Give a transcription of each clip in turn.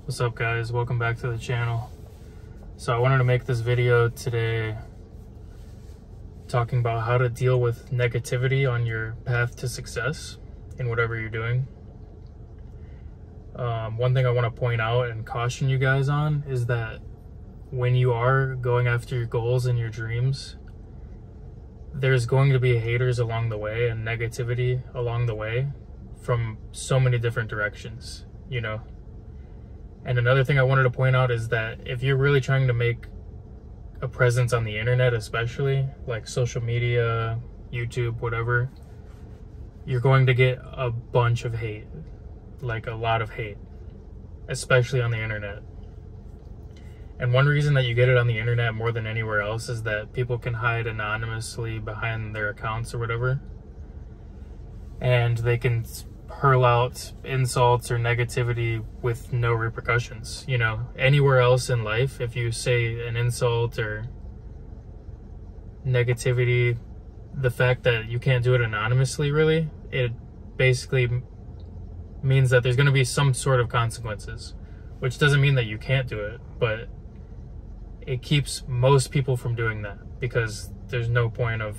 What's up, guys? Welcome back to the channel. So I wanted to make this video today talking about how to deal with negativity on your path to success in whatever you're doing. One thing I want to point out and caution you guys on is that when you are going after your goals and your dreams, there's going to be haters along the way and negativity along the way from so many different directions, you know. And another thing I wanted to point out is that if you're really trying to make a presence on the internet, especially like social media, YouTube, whatever, you're going to get a bunch of hate, like a lot of hate, especially on the internet. And one reason that you get it on the internet more than anywhere else is that people can hide anonymously behind their accounts or whatever, and they can hurl out insults or negativity with no repercussions. You know, anywhere else in life, if you say an insult or negativity, the fact that you can't do it anonymously, really, it basically means that there's going to be some sort of consequences, which doesn't mean that you can't do it, but it keeps most people from doing that because there's no point of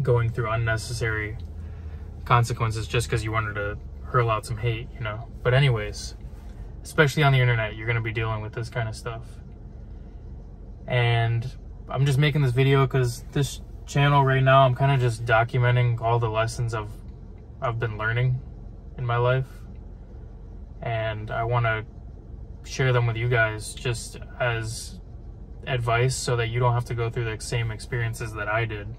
going through unnecessary consequences just because you wanted to hurl out some hate, you know. But anyways, especially on the internet, you're going to be dealing with this kind of stuff. And I'm just making this video because this channel right now, I'm kind of just documenting all the lessons I've been learning in my life, and I want to share them with you guys just as advice so that you don't have to go through the same experiences that I did.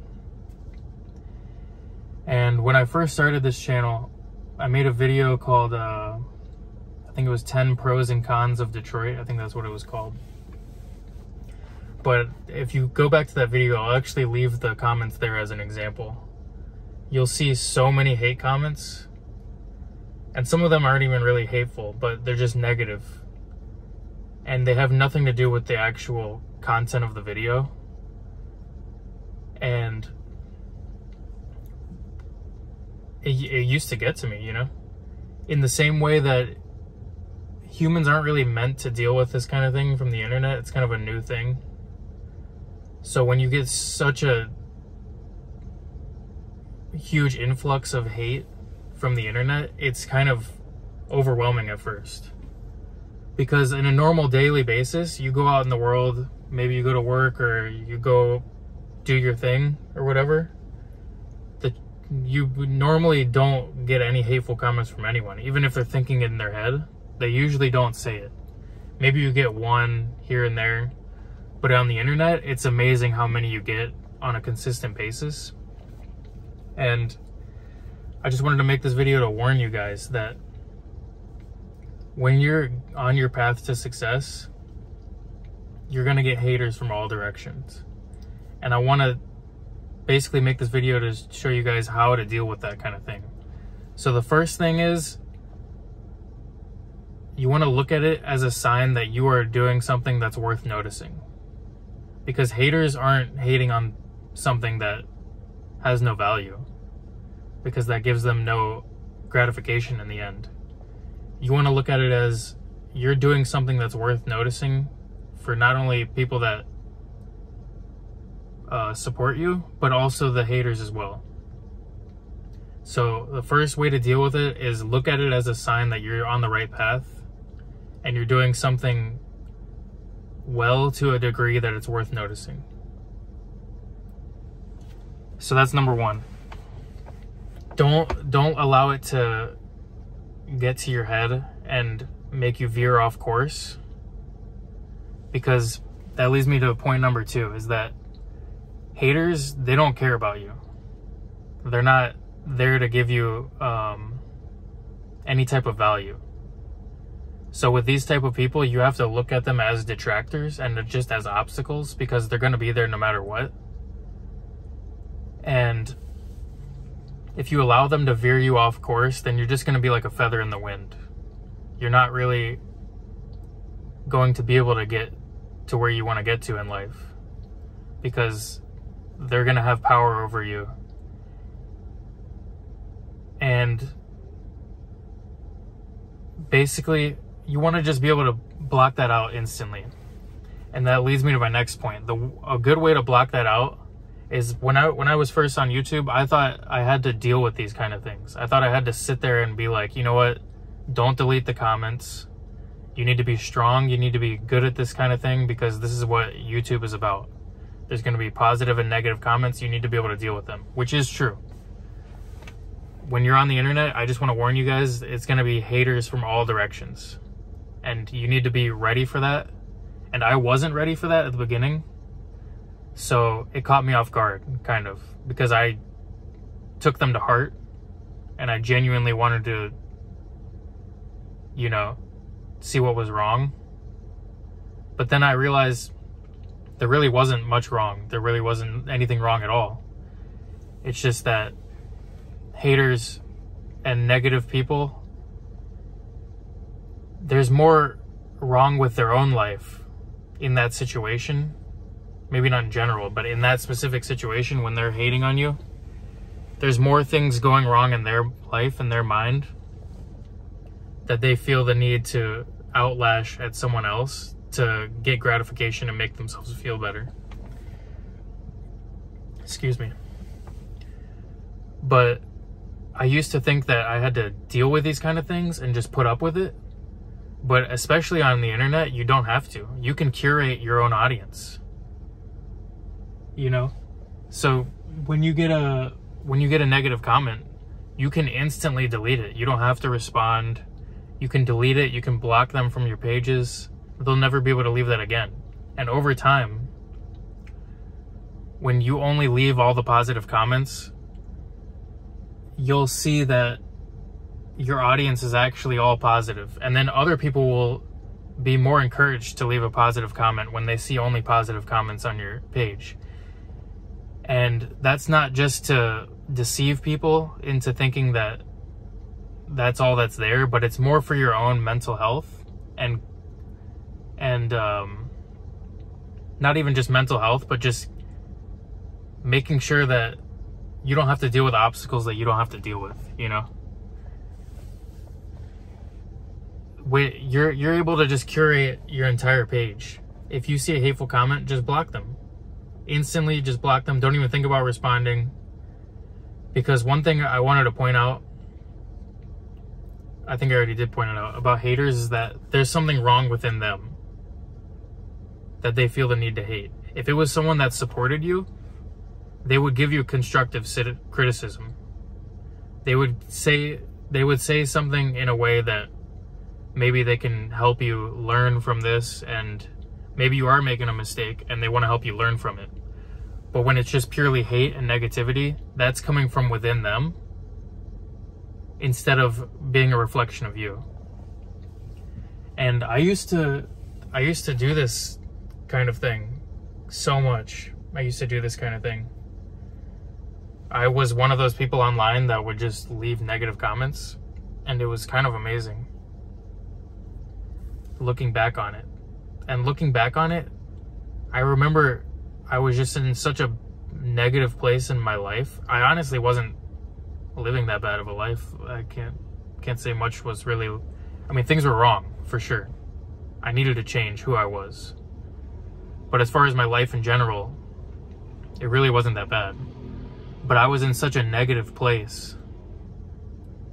And when I first started this channel, I made a video called, I think it was 10 Pros and Cons of Detroit. I think that's what it was called. But if you go back to that video, I'll actually leave the comments there as an example. You'll see so many hate comments, and some of them aren't even really hateful, but they're just negative. And they have nothing to do with the actual content of the video. And it used to get to me, you know, in the same way that humans aren't really meant to deal with this kind of thing from the internet. It's kind of a new thing. So when you get such a huge influx of hate from the internet, it's kind of overwhelming at first. Because in a normal daily basis, you go out in the world, maybe you go to work or you go do your thing or whatever, you normally don't get any hateful comments from anyone. Even if they're thinking it in their head, they usually don't say it. Maybe you get one here and there, but on the internet, it's amazing how many you get on a consistent basis. And I just wanted to make this video to warn you guys that when you're on your path to success, you're gonna get haters from all directions. And I want to basically make this video to show you guys how to deal with that kind of thing. So the first thing is, you want to look at it as a sign that you are doing something that's worth noticing. Because haters aren't hating on something that has no value, because that gives them no gratification in the end. You want to look at it as you're doing something that's worth noticing for not only people that support you, but also the haters as well. So the first way to deal with it is look at it as a sign that you're on the right path and you're doing something well to a degree that it's worth noticing. So that's number one. Don't allow it to get to your head and make you veer off course, because that leads me to point number two, is that haters, they don't care about you. They're not there to give you any type of value. So with these type of people, you have to look at them as detractors and just as obstacles, because they're going to be there no matter what. And if you allow them to veer you off course, then you're just going to be like a feather in the wind. You're not really going to be able to get to where you want to get to in life, because they're going to have power over you. And basically, you want to just be able to block that out instantly. And that leads me to my next point. A good way to block that out is when I was first on YouTube, I thought I had to deal with these kind of things. I thought I had to sit there and be like, you know what? Don't delete the comments. You need to be strong. You need to be good at this kind of thing because this is what YouTube is about. There's going to be positive and negative comments. You need to be able to deal with them, which is true. When you're on the internet, I just want to warn you guys, it's going to be haters from all directions. And you need to be ready for that. And I wasn't ready for that at the beginning. So it caught me off guard, kind of, because I took them to heart and I genuinely wanted to, you know, see what was wrong. But then I realized there really wasn't much wrong. There really wasn't anything wrong at all. It's just that haters and negative people, there's more wrong with their own life in that situation. Maybe not in general, but in that specific situation when they're hating on you, there's more things going wrong in their life and their mind that they feel the need to outlash at someone else to get gratification and make themselves feel better. Excuse me. But I used to think that I had to deal with these kind of things and just put up with it. But especially on the internet, you don't have to. You can curate your own audience. You know? So when you get a negative comment, you can instantly delete it. You don't have to respond. You can delete it. You can block them from your pages. They'll never be able to leave that again. And over time, when you only leave all the positive comments, you'll see that your audience is actually all positive. And then other people will be more encouraged to leave a positive comment when they see only positive comments on your page. And that's not just to deceive people into thinking that that's all that's there, but it's more for your own mental health and not even just mental health, but just making sure that you don't have to deal with obstacles that you don't have to deal with, you know? You're able to just curate your entire page. If you see a hateful comment, just block them. Instantly, just block them. Don't even think about responding. Because one thing I wanted to point out, I think I already did point it out, about haters is that there's something wrong within them that they feel the need to hate. If it was someone that supported you, they would give you constructive criticism. They would say something in a way that maybe they can help you learn from this, and maybe you are making a mistake and they want to help you learn from it. But when it's just purely hate and negativity, that's coming from within them instead of being a reflection of you. And I used to do this kind of thing so much. I used to do this kind of thing. I was one of those people online that would just leave negative comments, and it was kind of amazing looking back on it. And looking back on it, I remember I was just in such a negative place in my life. I honestly wasn't living that bad of a life. I can't say much was really, I mean, things were wrong for sure. I needed to change who I was. But as far as my life in general, it really wasn't that bad. But I was in such a negative place.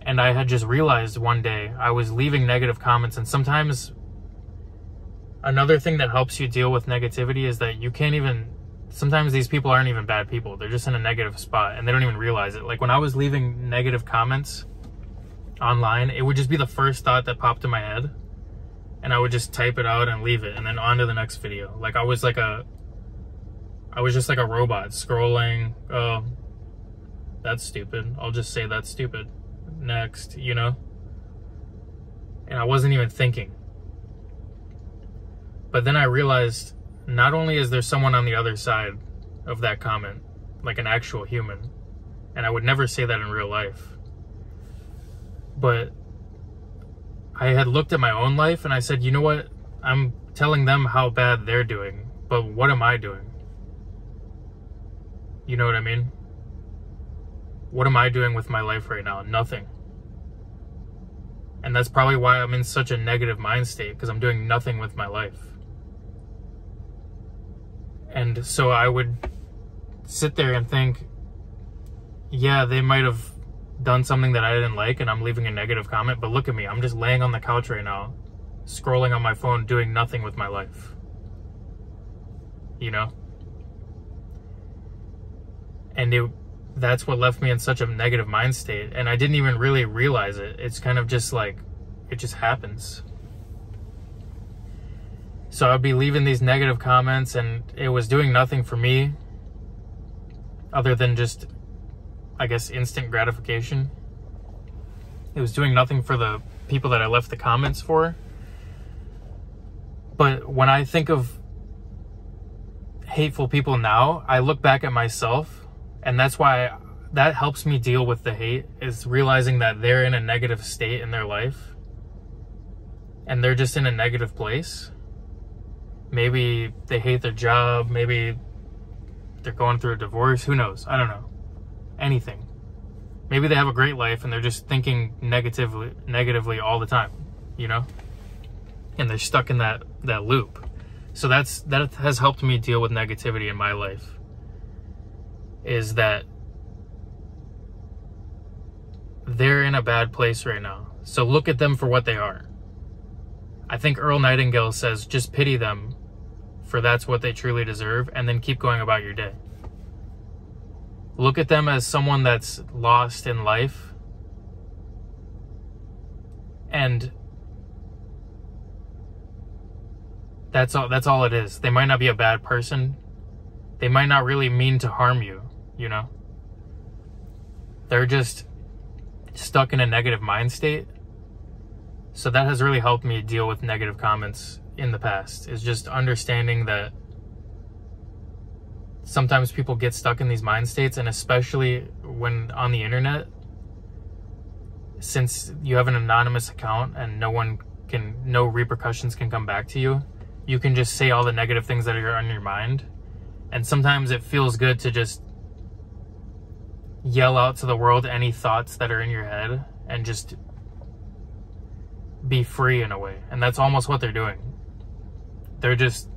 And I had just realized one day I was leaving negative comments. And sometimes another thing that helps you deal with negativity is that you can't even, sometimes these people aren't even bad people. They're just in a negative spot and they don't even realize it. Like when I was leaving negative comments online, it would just be the first thought that popped in my head. And I would just type it out and leave it and then on to the next video. Like I was just like a robot scrolling. Oh, that's stupid. I'll just say that's stupid. Next, you know? And I wasn't even thinking. But then I realized not only is there someone on the other side of that comment, like an actual human, and I would never say that in real life, but I had looked at my own life and I said, you know what? I'm telling them how bad they're doing, but what am I doing? You know what I mean? What am I doing with my life right now? Nothing. And that's probably why I'm in such a negative mind state, because I'm doing nothing with my life. And so I would sit there and think, yeah, they might have done something that I didn't like and I'm leaving a negative comment, but look at me, I'm just laying on the couch right now, scrolling on my phone, doing nothing with my life. You know? And that's what left me in such a negative mind state, and I didn't even really realize it. It's kind of just like, it just happens. So I'd be leaving these negative comments, and it was doing nothing for me other than just, I guess, instant gratification. It was doing nothing for the people that I left the comments for. But when I think of hateful people now, I look back at myself, and that's why that helps me deal with the hate, is realizing that they're in a negative state in their life and they're just in a negative place. Maybe they hate their job, maybe they're going through a divorce, who knows? I don't know. Anything. Maybe they have a great life and they're just thinking negatively all the time, you know? And they're stuck in that loop. So that has helped me deal with negativity in my life, is that they're in a bad place right now. So look at them for what they are. I think Earl Nightingale says, just pity them, for that's what they truly deserve, and then keep going about your day. Look at them as someone that's lost in life, and that's all it is. They might not be a bad person. They might not really mean to harm you, you know? They're just stuck in a negative mind state. So that has really helped me deal with negative comments in the past, is just understanding that sometimes people get stuck in these mind states, and especially when on the internet, since you have an anonymous account and no repercussions can come back to you, you can just say all the negative things that are on your mind. And sometimes it feels good to just yell out to the world any thoughts that are in your head and just be free in a way. And that's almost what they're doing. They're just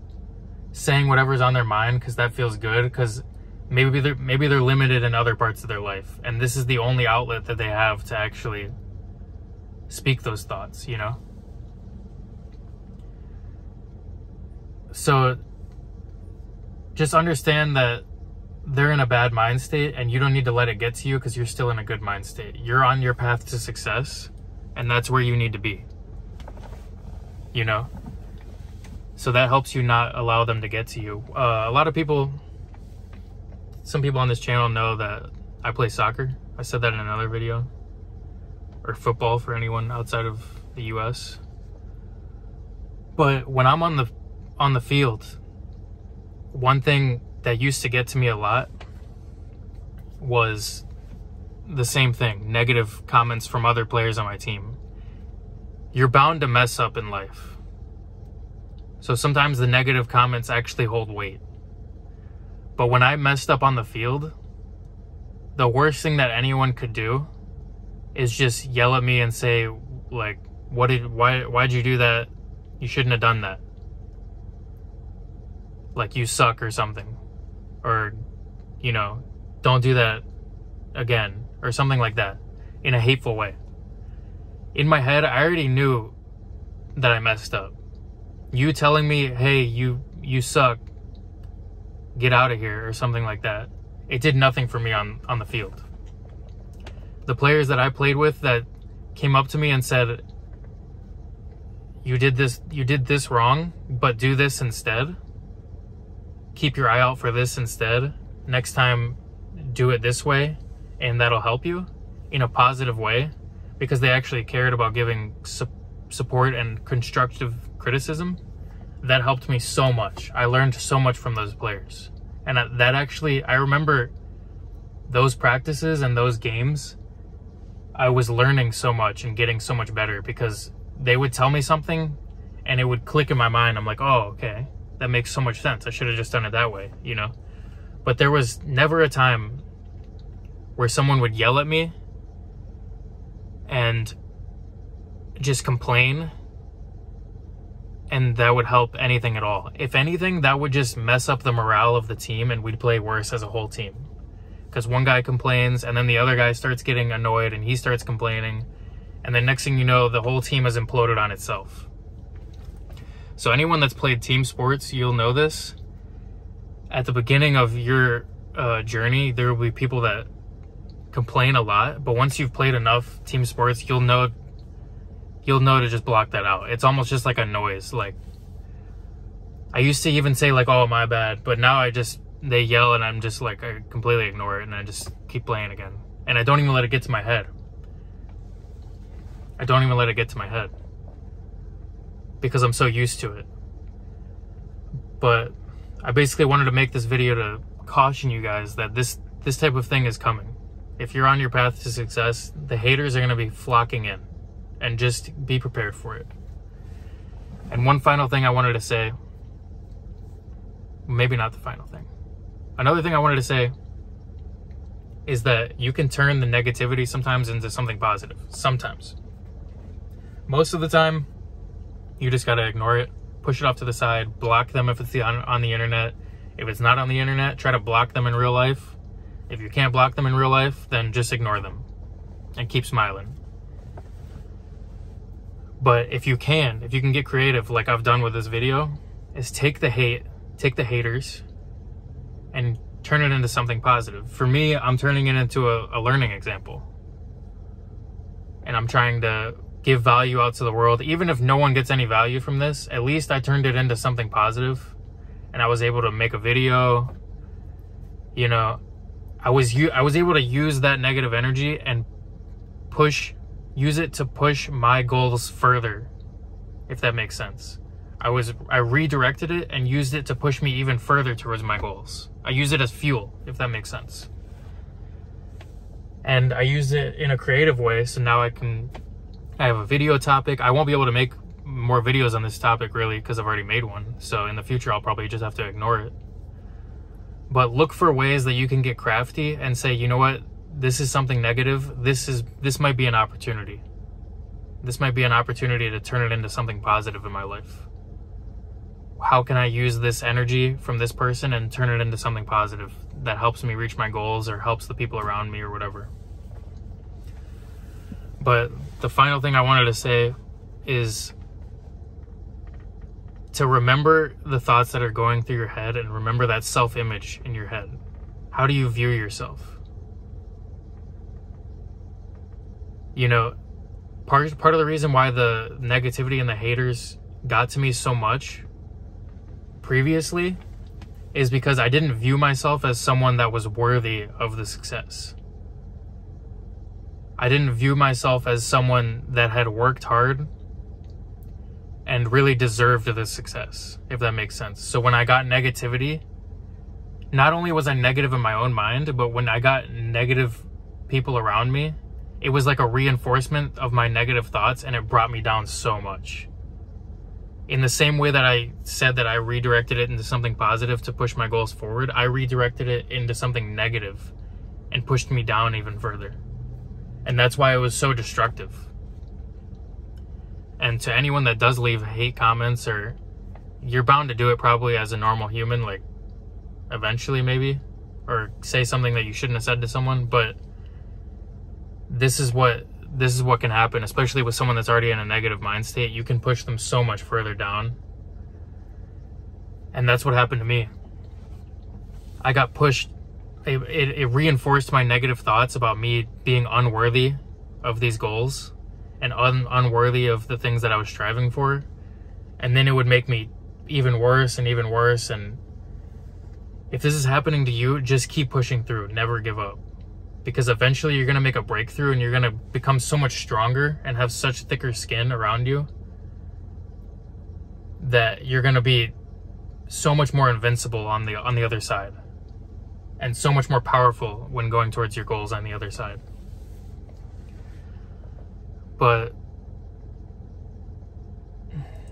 saying whatever's on their mind because that feels good, because maybe they're limited in other parts of their life, and this is the only outlet that they have to actually speak those thoughts, you know? So just understand that they're in a bad mind state, and you don't need to let it get to you, because you're still in a good mind state. You're on your path to success, and that's where you need to be, you know? So that helps you not allow them to get to you. A lot of people, some people on this channel know that I play soccer. I said that in another video. Or football for anyone outside of the US. But when I'm on the field, one thing that used to get to me a lot was the same thing. Negative comments from other players on my team. You're bound to mess up in life. So sometimes the negative comments actually hold weight. But when I messed up on the field, the worst thing that anyone could do is just yell at me and say, like, why'd you do that? You shouldn't have done that. Like, you suck or something. Or, you know, don't do that again. Or something like that. In a hateful way. In my head, I already knew that I messed up. You telling me, hey, you suck, get out of here, or something like that, it did nothing for me on the field. The players that I played with that came up to me and said, you did this wrong, but do this instead. Keep your eye out for this instead. Next time, do it this way, and that'll help you in a positive way, because they actually cared about giving support and constructive criticism. That helped me so much. I learned so much from those players. And that actually, I remember those practices and those games, I was learning so much and getting so much better, because they would tell me something and it would click in my mind. I'm like, oh, okay, that makes so much sense. I should have just done it that way, you know? But there was never a time where someone would yell at me and just complain, and that would help anything at all. If anything, that would just mess up the morale of the team, and we'd play worse as a whole team. Because one guy complains, and then the other guy starts getting annoyed, and he starts complaining, and then next thing you know, the whole team has imploded on itself. So anyone that's played team sports, you'll know this. At the beginning of your journey, there will be people that complain a lot, but once you've played enough team sports, you'll know to just block that out. It's almost just like a noise. Like, I used to even say like, oh, my bad, but now they yell and I'm just like, I completely ignore it and I just keep playing again. And I don't even let it get to my head. Because I'm so used to it. But I basically wanted to make this video to caution you guys that this type of thing is coming. If you're on your path to success, the haters are going to be flocking in, and just be prepared for it. And one final thing I wanted to say, maybe not the final thing. Another thing I wanted to say is that you can turn the negativity sometimes into something positive. Sometimes. Most of the time, you just got to ignore it. Push it off to the side, block them if it's on the internet. If it's not on the internet, try to block them in real life. If you can't block them in real life, then just ignore them and keep smiling. But if you can get creative like I've done with this video, is take the haters and turn it into something positive. For me, I'm turning it into a learning example. And I'm trying to give value out to the world. Even if no one gets any value from this, at least I turned it into something positive, and I was able to make a video. You know, I was able to use that negative energy and use it to push my goals further, if that makes sense. I redirected it and used it to push me even further towards my goals. I use it as fuel, if that makes sense. And I used it in a creative way, so now I have a video topic. I won't be able to make more videos on this topic really because I've already made one. So in the future, I'll probably just have to ignore it. But look for ways that you can get crafty and say, you know what? This is something negative. This might be an opportunity. This might be an opportunity to turn it into something positive in my life. How can I use this energy from this person and turn it into something positive that helps me reach my goals or helps the people around me or whatever? But the final thing I wanted to say is to remember the thoughts that are going through your head and remember that self-image in your head. How do you view yourself? You know, part of the reason why the negativity and the haters got to me so much previously is because I didn't view myself as someone that was worthy of the success. I didn't view myself as someone that had worked hard and really deserved the success, if that makes sense. So when I got negativity, not only was I negative in my own mind, but when I got negative people around me, it was like a reinforcement of my negative thoughts, and it brought me down so much. In the same way that I said that I redirected it into something positive to push my goals forward, I redirected it into something negative and pushed me down even further. And that's why it was so destructive. And to anyone that does leave hate comments, or you're bound to do it probably as a normal human, like eventually maybe, or say something that you shouldn't have said to someone, but this is what can happen, especially with someone that's already in a negative mind state. You can push them so much further down. And that's what happened to me. I got pushed. It reinforced my negative thoughts about me being unworthy of these goals and unworthy of the things that I was striving for. And then it would make me even worse and even worse. And if this is happening to you, just keep pushing through. Never give up. Because eventually you're going to make a breakthrough and you're going to become so much stronger and have such thicker skin around you that you're going to be so much more invincible on the other side. And so much more powerful when going towards your goals on the other side. But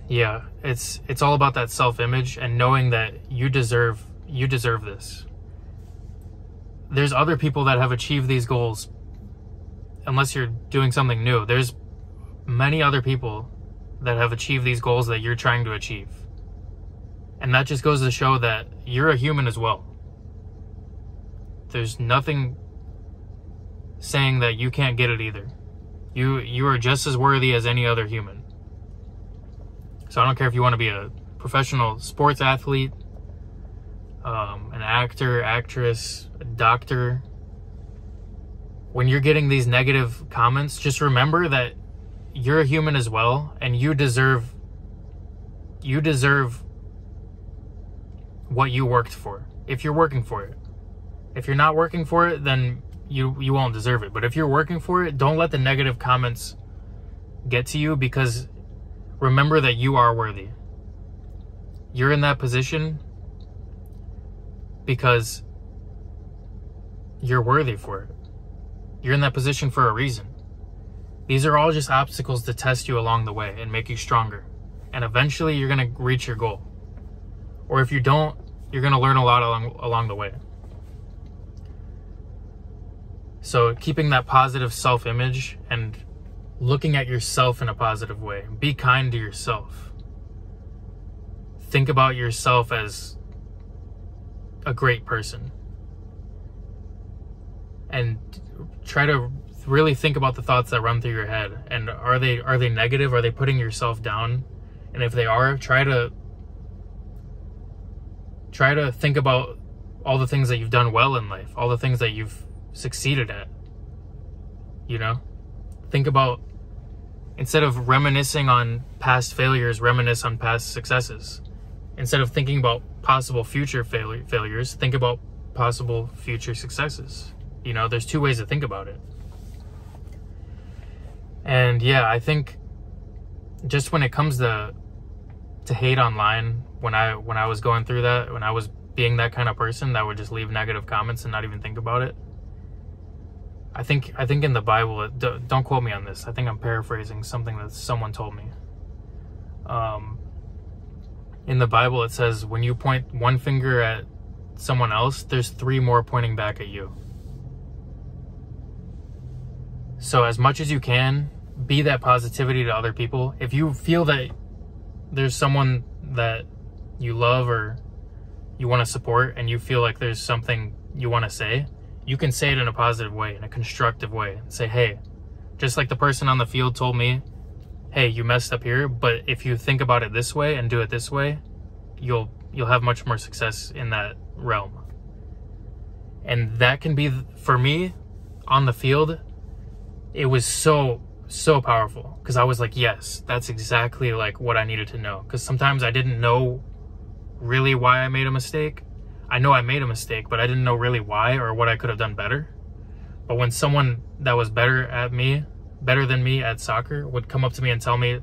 yeah, it's all about that self-image and knowing that you deserve this. There's other people that have achieved these goals, unless you're doing something new. There's many other people that have achieved these goals that you're trying to achieve. And that just goes to show that you're a human as well. There's nothing saying that you can't get it either. You are just as worthy as any other human. So I don't care if you want to be a professional sports athlete, an actor, actress, a doctor. When you're getting these negative comments, just remember that you're a human as well, and you deserve what you worked for, if you're working for it. If you're not working for it, then you won't deserve it. But if you're working for it, don't let the negative comments get to you, because remember that you are worthy. You're in that position because you're worthy for it. You're in that position for a reason. These are all just obstacles to test you along the way and make you stronger. And eventually you're going to reach your goal. Or if you don't, you're going to learn a lot along the way. So keeping that positive self-image and looking at yourself in a positive way. Be kind to yourself. Think about yourself as a great person. And try to really think about the thoughts that run through your head. And are they negative? Are they putting yourself down? And if they are, try to think about all the things that you've done well in life, all the things that you've succeeded at. You know? Think about, instead of reminiscing on past failures, reminisce on past successes. Instead of thinking about possible future failures, think about possible future successes. You know, there's two ways to think about it. And yeah, I think just when it comes to hate online, when I was going through that, when I was being that kind of person that would just leave negative comments and not even think about it, I think in the Bible, don't quote me on this, I think I'm paraphrasing something that someone told me. In the Bible, it says when you point one finger at someone else, there's 3 more pointing back at you. So as much as you can, be that positivity to other people. If you feel that there's someone that you love or you want to support and you feel like there's something you want to say, you can say it in a positive way, in a constructive way. Say, hey, just like the person on the field told me, hey, you messed up here, but if you think about it this way and do it this way, you'll have much more success in that realm. And that can be, for me, on the field, it was so powerful, because I was like, yes, that's exactly like what I needed to know. Because sometimes I didn't know really why I made a mistake. I know I made a mistake, but I didn't know really why or what I could have done better. But when someone that was better than me at soccer would come up to me and tell me,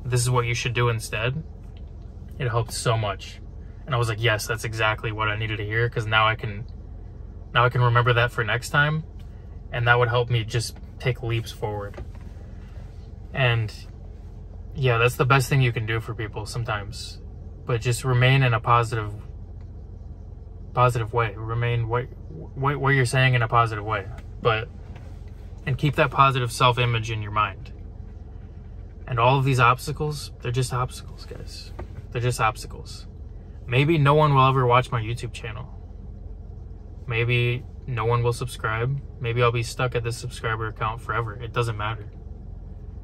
this is what you should do instead, it helped so much. And I was like, yes, that's exactly what I needed to hear, because now I can remember that for next time, and that would help me just take leaps forward. And yeah, that's the best thing you can do for people sometimes. But just remain in a positive way. Remain what you're saying in a positive way. And keep that positive self-image in your mind. And all of these obstacles, they're just obstacles, guys. They're just obstacles. Maybe no one will ever watch my YouTube channel. Maybe no one will subscribe. Maybe I'll be stuck at this subscriber account forever. It doesn't matter.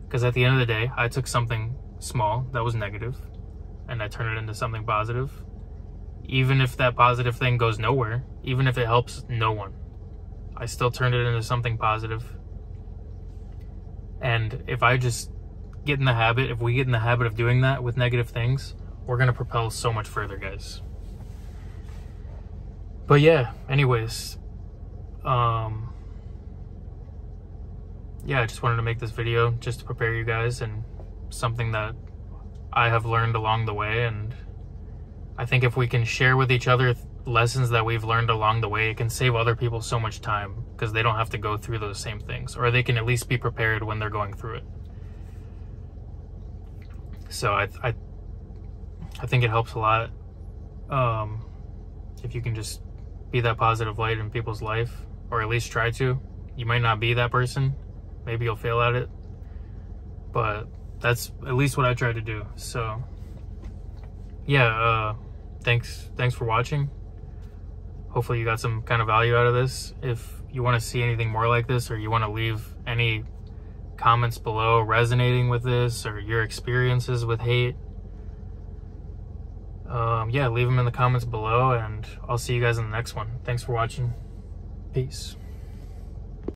Because at the end of the day, I took something small that was negative and I turned it into something positive. Even if that positive thing goes nowhere, even if it helps no one, I still turned it into something positive. And if I just get in the habit, if we get in the habit of doing that with negative things, we're going to propel so much further, guys. But yeah, anyways, yeah, I just wanted to make this video just to prepare you guys, and something that I have learned along the way. And I think if we can share with each other lessons that we've learned along the way, it can save other people so much time, because they don't have to go through those same things, or they can at least be prepared when they're going through it. So I think it helps a lot if you can just be that positive light in people's life, or at least try to. You might not be that person. Maybe you'll fail at it. but that's at least what I tried to do. So yeah, thanks for watching. Hopefully you got some kind of value out of this. If you want to see anything more like this, or you want to leave any comments below resonating with this, or your experiences with hate, yeah, leave them in the comments below, and I'll see you guys in the next one. Thanks for watching. Peace.